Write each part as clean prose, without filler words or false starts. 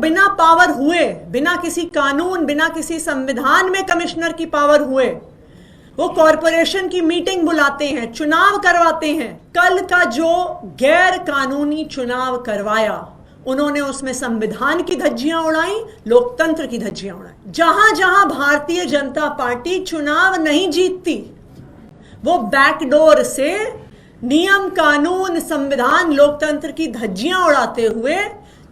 बिना पावर हुए, बिना किसी कानून, बिना किसी संविधान में कमिश्नर की पावर हुए वो कॉरपोरेशन की मीटिंग बुलाते हैं, चुनाव करवाते हैं। कल का जो गैर कानूनी चुनाव करवाया, उन्होंने उसमें संविधान की धज्जियां उड़ाई, लोकतंत्र की धज्जियां उड़ाई। जहां जहां भारतीय जनता पार्टी चुनाव नहीं जीतती, वो बैकडोर से नियम, कानून, संविधान, लोकतंत्र की धज्जियां उड़ाते हुए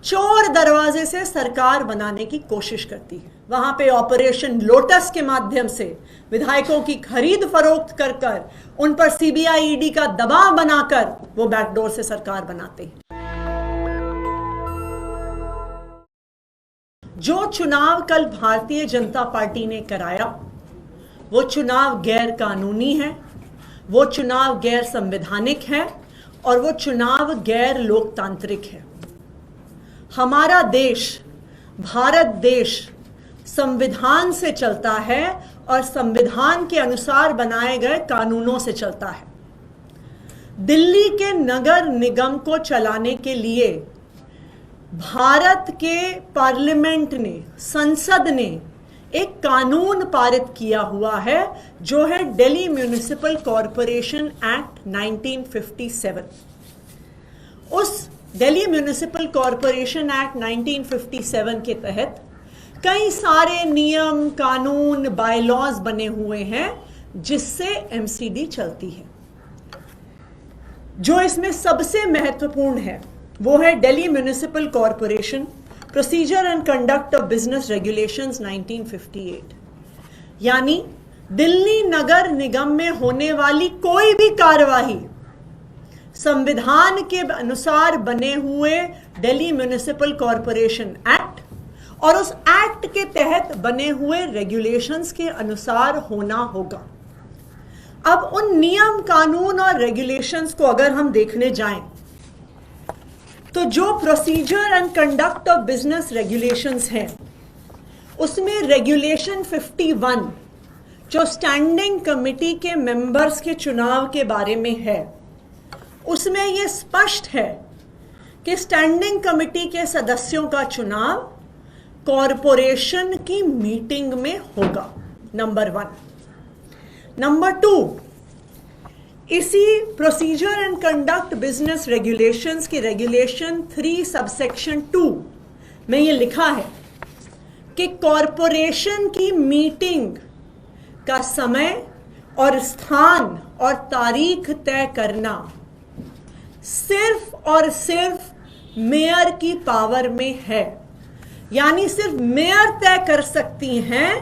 चोर दरवाजे से सरकार बनाने की कोशिश करती है। वहां पे ऑपरेशन लोटस के माध्यम से विधायकों की खरीद फरोख्त कर कर उन पर सीबीआई, ईडी का दबाव बनाकर वो बैकडोर से सरकार बनाते हैं। जो चुनाव कल भारतीय जनता पार्टी ने कराया, वो चुनाव गैर कानूनी है, वो चुनाव गैर संवैधानिक है और वो चुनाव गैर लोकतांत्रिक है। हमारा देश, भारत देश, संविधान से चलता है और संविधान के अनुसार बनाए गए कानूनों से चलता है। दिल्ली के नगर निगम को चलाने के लिए भारत के पार्लियामेंट ने, संसद ने एक कानून पारित किया हुआ है, जो है दिल्ली म्युनिसिपल कॉरपोरेशन एक्ट 1957। उस दिल्ली म्युनिसिपल कॉरपोरेशन एक्ट 1957 के तहत कई सारे नियम, कानून, बायलॉज बने हुए हैं जिससे एमसीडी चलती है। जो इसमें सबसे महत्वपूर्ण है वो है Delhi municipal corporation procedure and conduct of business regulations 1958। यानी दिल्ली नगर निगम में होने वाली कोई भी कार्यवाही संविधान के अनुसार बने हुए दिल्ली म्युनिसिपल कॉरपोरेशन एक्ट और उस एक्ट के तहत बने हुए रेगुलेशंस के अनुसार होना होगा। अब उन नियम, कानून और रेगुलेशंस को अगर हम देखने जाएं, तो जो procedure and conduct of business regulations हैं, उसमें रेगुलेशन 51 जो स्टैंडिंग कमेटी के मेंबर्स के चुनाव के बारे में है, उसमें यह स्पष्ट है कि स्टैंडिंग कमेटी के सदस्यों का चुनाव कॉरपोरेशन की मीटिंग में होगा, नंबर 1। नंबर 2, इसी procedure and conduct business regulations की रेगुलेशन 3 सबसेक्शन 2 में यह लिखा है कि कॉरपोरेशन की मीटिंग का समय और स्थान और तारीख तय करना सिर्फ और सिर्फ मेयर की पावर में है। यानी सिर्फ मेयर तय कर सकती हैं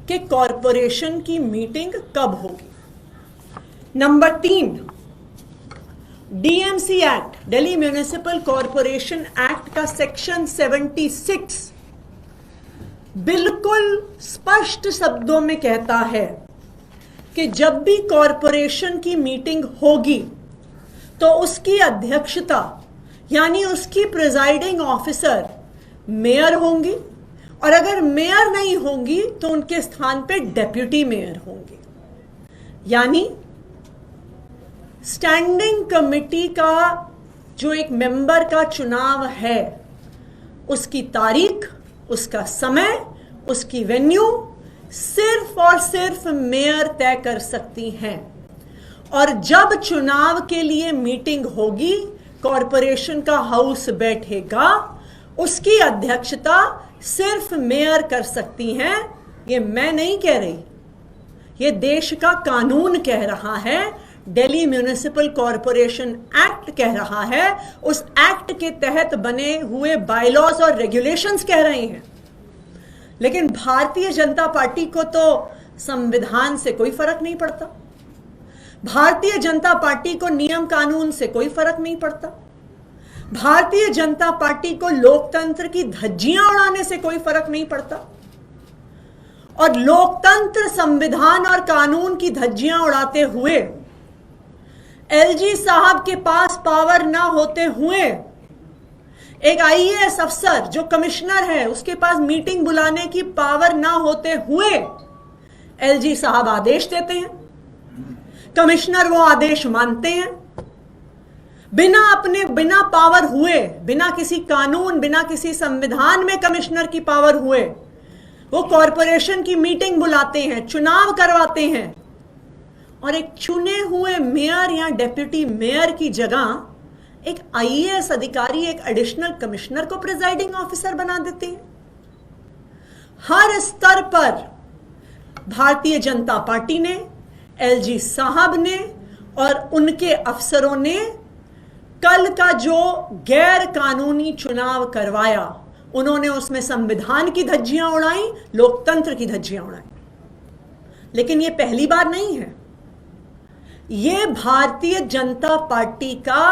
कि कॉरपोरेशन की मीटिंग कब होगी। Number 3, DMC act, Delhi municipal corporation act का सेक्शन 76 बिल्कुल स्पष्ट शब्दों में कहता है कि जब भी कॉरपोरेशन की मीटिंग होगी तो उसकी अध्यक्षता यानी उसकी प्रिजाइडिंग ऑफिसर मेयर होंगी, और अगर मेयर नहीं होंगी तो उनके स्थान पे डेप्यूटी मेयर होंगे। यानी स्टैंडिंग कमेटी का जो एक मेंबर का चुनाव है, उसकी तारीख, उसका समय, उसकी वेन्यू सिर्फ और सिर्फ मेयर तय कर सकती हैं। और जब चुनाव के लिए मीटिंग होगी, कॉरपोरेशन का हाउस बैठेगा, उसकी अध्यक्षता सिर्फ मेयर कर सकती हैं। ये मैं नहीं कह रही, ये देश का कानून कह रहा है, दिल्ली म्युनिसिपल कॉरपोरेशन एक्ट कह रहा है, उस एक्ट के तहत बने हुए बायलॉज और रेगुलेशंस कह रहे हैं। लेकिन भारतीय जनता पार्टी को तो संविधान से कोई फर्क नहीं पड़ता, भारतीय जनता पार्टी को नियम कानून से कोई फर्क नहीं पड़ता, भारतीय जनता पार्टी को लोकतंत्र की धज्जियां उड़ाने से कोई फर्क नहीं पड़ता। और लोकतंत्र, संविधान और कानून की धज्जियां उड़ाते हुए एलजी साहब के पास पावर ना होते हुए एक आईएएस अफसर जो कमिश्नर है, उसके पास मीटिंग बुलाने की पावर ना होते हुए एलजी साहब आदेश देते हैं, कमिश्नर वो आदेश मानते हैं। बिना पावर हुए, बिना किसी कानून, बिना किसी संविधान में कमिश्नर की पावर हुए वो कॉरपोरेशन की मीटिंग बुलाते हैं, चुनाव करवाते हैं और एक चुने हुए मेयर या डेप्यूटी मेयर की जगह एक आईएएस अधिकारी, एक एडिशनल कमिश्नर को प्रिजाइडिंग ऑफिसर बना देते हैं। हर स्तर पर भारतीय जनता पार्टी ने, एलजी साहब ने और उनके अफसरों ने कल का जो गैर कानूनी चुनाव करवाया, उन्होंने उसमें संविधान की धज्जियां उड़ाई, लोकतंत्र की धज्जियां उड़ाई। लेकिन यह पहली बार नहीं है, यह भारतीय जनता पार्टी का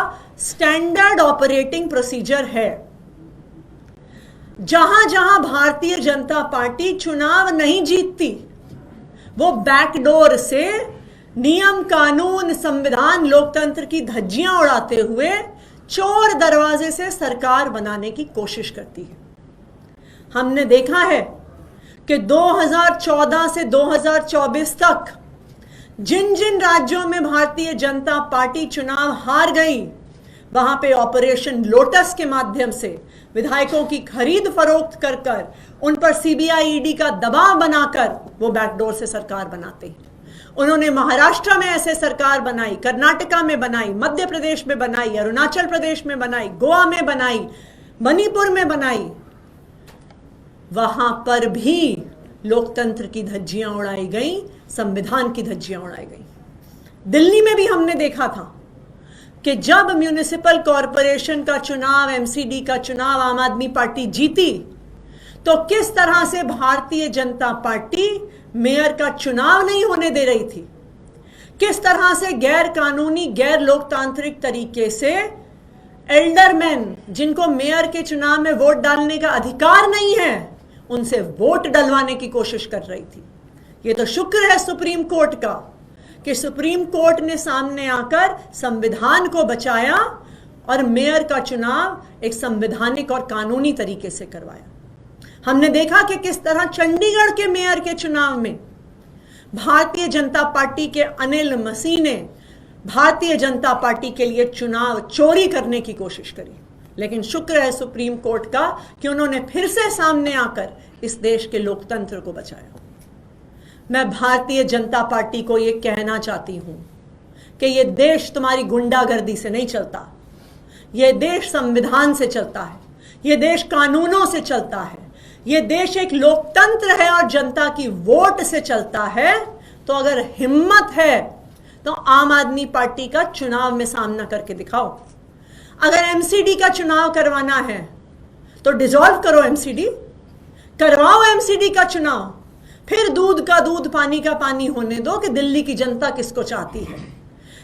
स्टैंडर्ड ऑपरेटिंग प्रोसीजर है। जहां जहां भारतीय जनता पार्टी चुनाव नहीं जीतती, वो बैकडोर से नियम, कानून, संविधान, लोकतंत्र की धज्जियां उड़ाते हुए चोर दरवाजे से सरकार बनाने की कोशिश करती है। हमने देखा है कि 2014 से 2024 तक जिन जिन राज्यों में भारतीय जनता पार्टी चुनाव हार गई, वहां पे ऑपरेशन लोटस के माध्यम से विधायकों की खरीद फरोख्त कर कर उन पर सीबीआई, ईडी का दबाव बनाकर वो बैकडोर से सरकार बनाते हैं। उन्होंने महाराष्ट्र में ऐसे सरकार बनाई, कर्नाटका में बनाई, मध्य प्रदेश में बनाई, अरुणाचल प्रदेश में बनाई, गोवा में बनाई, मणिपुर में बनाई। वहां पर भी लोकतंत्र की धज्जियां उड़ाई गई, संविधान की धज्जियां उड़ाई गई। दिल्ली में भी हमने देखा था कि जब म्युनिसिपल कॉरपोरेशन का चुनाव, एमसीडी का चुनाव आम आदमी पार्टी जीती, तो किस तरह से भारतीय जनता पार्टी मेयर का चुनाव नहीं होने दे रही थी, किस तरह से गैर कानूनी, गैर लोकतांत्रिक तरीके से एल्डरमैन, जिनको मेयर के चुनाव में वोट डालने का अधिकार नहीं है, उनसे वोट डलवाने की कोशिश कर रही थी। ये तो शुक्र है सुप्रीम कोर्ट का कि सुप्रीम कोर्ट ने सामने आकर संविधान को बचाया और मेयर का चुनाव एक संवैधानिक और कानूनी तरीके से करवाया। हमने देखा कि किस तरह चंडीगढ़ के मेयर के चुनाव में भारतीय जनता पार्टी के अनिल मसीह ने भारतीय जनता पार्टी के लिए चुनाव चोरी करने की कोशिश करी। लेकिन शुक्र है सुप्रीम कोर्ट का कि उन्होंने फिर से सामने आकर इस देश के लोकतंत्र को बचाया। मैं भारतीय जनता पार्टी को यह कहना चाहती हूं कि यह देश तुम्हारी गुंडागर्दी से नहीं चलता, यह देश संविधान से चलता है, यह देश कानूनों से चलता है, यह देश एक लोकतंत्र है और जनता की वोट से चलता है। तो अगर हिम्मत है तो आम आदमी पार्टी का चुनाव में सामना करके दिखाओ। अगर एमसीडी का चुनाव करवाना है तो डिसॉल्व करो एमसीडी, करवाओ एमसीडी का चुनाव, फिर दूध का दूध, पानी का पानी होने दो कि दिल्ली की जनता किसको चाहती है।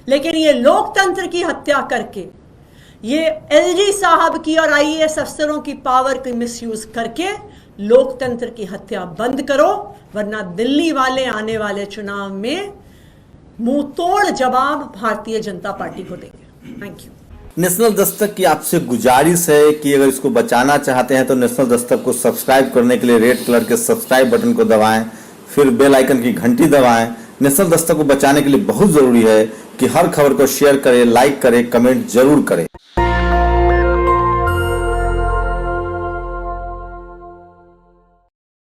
लेकिन ये लोकतंत्र की हत्या करके, ये एलजी साहब की और आईएएस अफसरों की पावर की मिसयूज करके लोकतंत्र की हत्या बंद करो, वरना दिल्ली वाले आने वाले चुनाव में मुंह तोड़ जवाब भारतीय जनता पार्टी को देंगे। Thank you. नेशनल दस्तक की आपसे गुजारिश है कि अगर इसको बचाना चाहते हैं तो नेशनल दस्तक को सब्सक्राइब करने के लिए रेड कलर के सब्सक्राइब बटन को दबाएं, फिर बेल आइकन की घंटी दबाएं। नेशनल दस्तक को बचाने के लिए बहुत जरूरी है कि हर खबर को शेयर करें, लाइक करें, कमेंट जरूर करें।